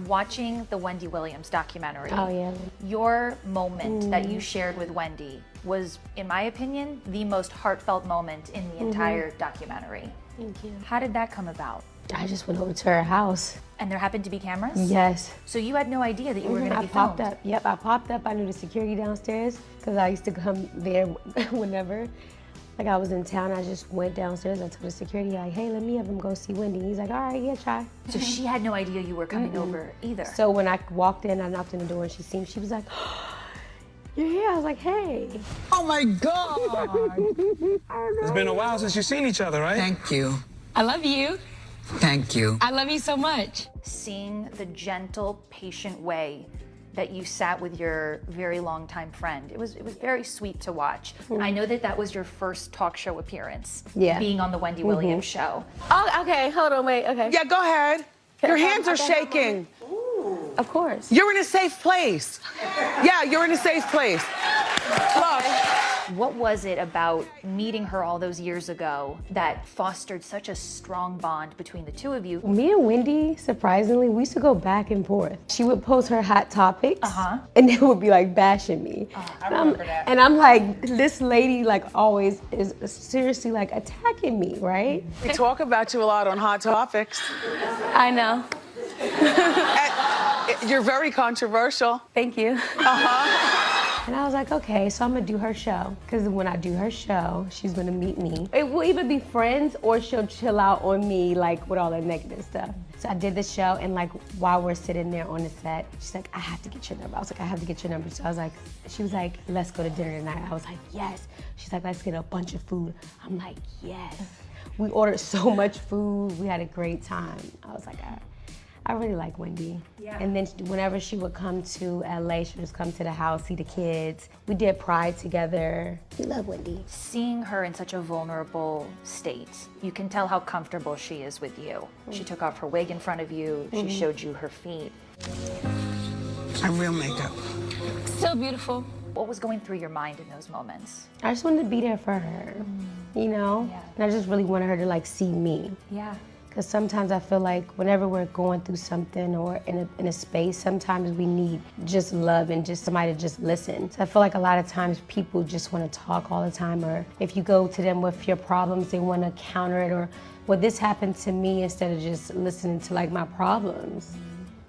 Watching the Wendy Williams documentary, Oh yeah. your moment that you shared with Wendy was, in my opinion, the most heartfelt moment in the entire documentary. Thank you. How did that come about? I just went over to her house. And there happened to be cameras? Yes. So you had no idea that you were going to be I popped filmed? up. Yep, I popped up. I knew the security downstairs because I used to come there whenever. Like I was in town, I just went downstairs. I told the security, like, hey, let me have him go see Wendy. He's like, all right, yeah, try. So she had no idea you were coming over either? So when I walked in, I knocked on the door and she seen me. She was like, you're here? I was like, hey. Oh my God! It's been a while since you've seen each other, right? Thank you. I love you. Thank you. I love you so much. Seeing the gentle, patient way that you sat with your very long-time friend, it was very sweet to watch. I know that was your first talk show appearance, being on the Wendy Williams show. Oh, okay, hold on, wait, okay. Yeah, go ahead. Your hands are shaking. Of course. You're in a safe place. Yeah, you're in a safe place. Look. What was it about meeting her all those years ago that fostered such a strong bond between the two of you? Me and Wendy, surprisingly, we used to go back and forth. She would post her hot topics, and they would be like bashing me. I remember that. And I'm like, this lady like always is seriously like attacking me, right? We talk about you a lot on Hot Topics. I know. You're very controversial. Thank you. And I was like, okay, so I'm gonna do her show. Because when I do her show, she's gonna meet me. It will either be friends or she'll chill out on me, like with all the negative stuff. So I did the show, and like while we're sitting there on the set, she's like, I have to get your number. I was like, I have to get your number. So I was like, she was like, let's go to dinner tonight. I was like, yes. She's like, let's get a bunch of food. I'm like, yes. We ordered so much food. We had a great time. I was like, I really like Wendy. Yeah. And then whenever she would come to LA, she would just come to the house, see the kids. We did Pride together. We love Wendy. Seeing her in such a vulnerable state, you can tell how comfortable she is with you. She took off her wig in front of you. She showed you her feet. And real makeup. So beautiful. What was going through your mind in those moments? I just wanted to be there for her, you know? Yeah. And I just really wanted her to like see me. Yeah. Because sometimes I feel like whenever we're going through something or in a space, sometimes we need just love and just somebody to just listen. So I feel like a lot of times people just want to talk all the time, or if you go to them with your problems, they want to counter it, or, well, this happened to me, instead of just listening to like my problems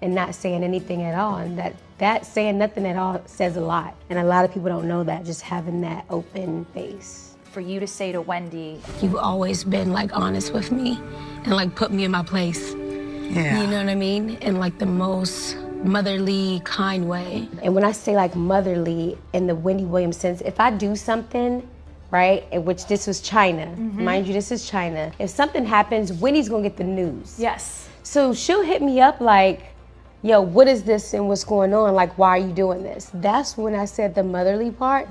and not saying anything at all. And that saying nothing at all says a lot. And a lot of people don't know that, just having that open face. For you to say to Wendy, You've always been like honest with me and like put me in my place. Yeah. You know what I mean? In like the most motherly, kind way. And when I say like motherly in the Wendy Williams sense, if I do something, right, in which this was Chyna, mind you, this is Chyna. If something happens, Wendy's gonna get the news. yes. So she'll hit me up like, yo, what is this and what's going on? Like, why are you doing this? That's when I said the motherly part.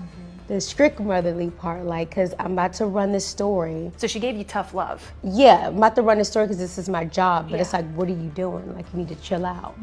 The strict motherly part, like, because I'm about to run this story. So she gave you tough love. Yeah, I'm about to run this story because this is my job, but it's like, what are you doing? Like, you need to chill out.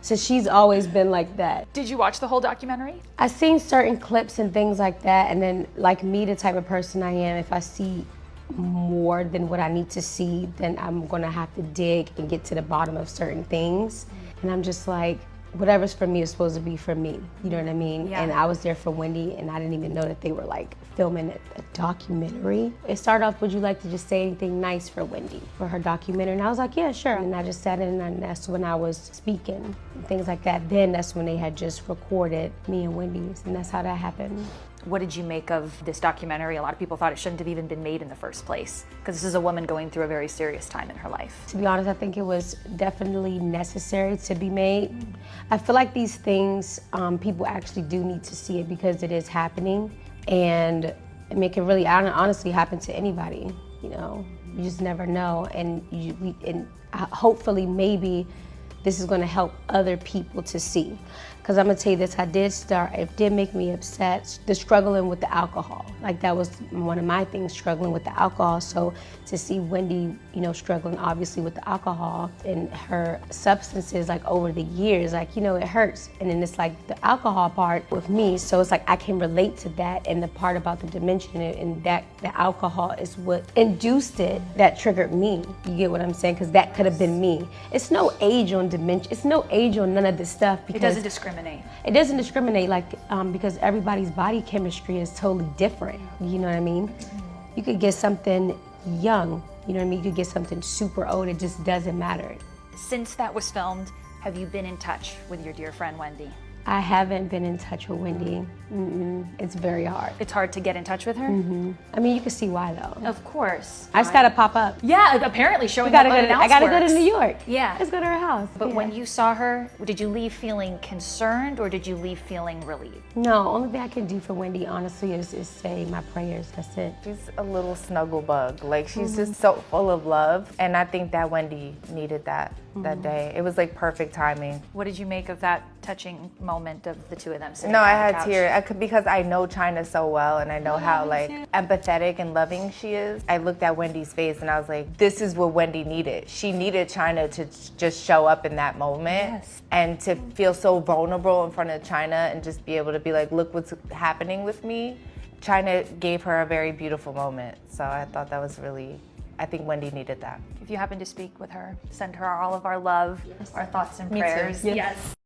So she's always been like that. Did you watch the whole documentary? I've seen certain clips and things like that, and then like me, the type of person I am, if I see more than what I need to see, then I'm gonna have to dig and get to the bottom of certain things. And I'm just like, whatever's for me is supposed to be for me, you know what I mean? Yeah. And I was there for Wendy, and I didn't even know that they were like filming a documentary. It started off, would you like to just say anything nice for Wendy, for her documentary? And I was like, yeah, sure. And I just sat in, and that's when I was speaking, and things like that. Then that's when they had just recorded me and Wendy's, and that's how that happened. What did you make of this documentary? A lot of people thought it shouldn't have even been made in the first place, because this is a woman going through a very serious time in her life. To be honest, I think it was definitely necessary to be made. I feel like these things, people actually do need to see it because it is happening. And I mean, it can really honestly happen to anybody, you know? You just never know. And hopefully maybe this is gonna help other people to see. Because I'm gonna tell you this, it did make me upset, the struggling with the alcohol. Like that was one of my things, struggling with the alcohol. So to see Wendy, you know, struggling obviously with the alcohol and her substances like over the years, like, you know, it hurts. And then it's like the alcohol part with me. So it's like I can relate to that, and the part about the dementia and that the alcohol is what induced it, that triggered me. You get what I'm saying? Because that could have been me. It's no age on dementia. It's no age or none of this stuff because It doesn't discriminate. it doesn't discriminate, like because everybody's body chemistry is totally different. You know what I mean? You could get something young. You know what I mean? You could get something super old. It just doesn't matter. Since that was filmed, have you been in touch with your dear friend Wendy? I haven't been in touch with Wendy. It's very hard. It's hard to get in touch with her? I mean, you can see why though. Of course. I just gotta pop up. Yeah, apparently showing I up gotta go to New York. Yeah. Let's go to her house. But Yeah. when you saw her, did you leave feeling concerned or did you leave feeling relieved? No, only thing I can do for Wendy, honestly, is say my prayers. That's it. She's a little snuggle bug. Like, she's just so full of love. And I think that Wendy needed that day. It was like perfect timing. What did you make of that touching moment of the two of them sitting No, on I the had couch? tears because I know Chyna so well and I know how like empathetic and loving she is. I looked at Wendy's face and I was like, this is what Wendy needed. She needed Chyna to just show up in that moment and to feel so vulnerable in front of Chyna and just be able to be like, look what's happening with me. Chyna gave her a very beautiful moment. So I thought that was really, I think Wendy needed that. If you happen to speak with her, send her all of our love, our thoughts and Me too. prayers. Yes. Yes.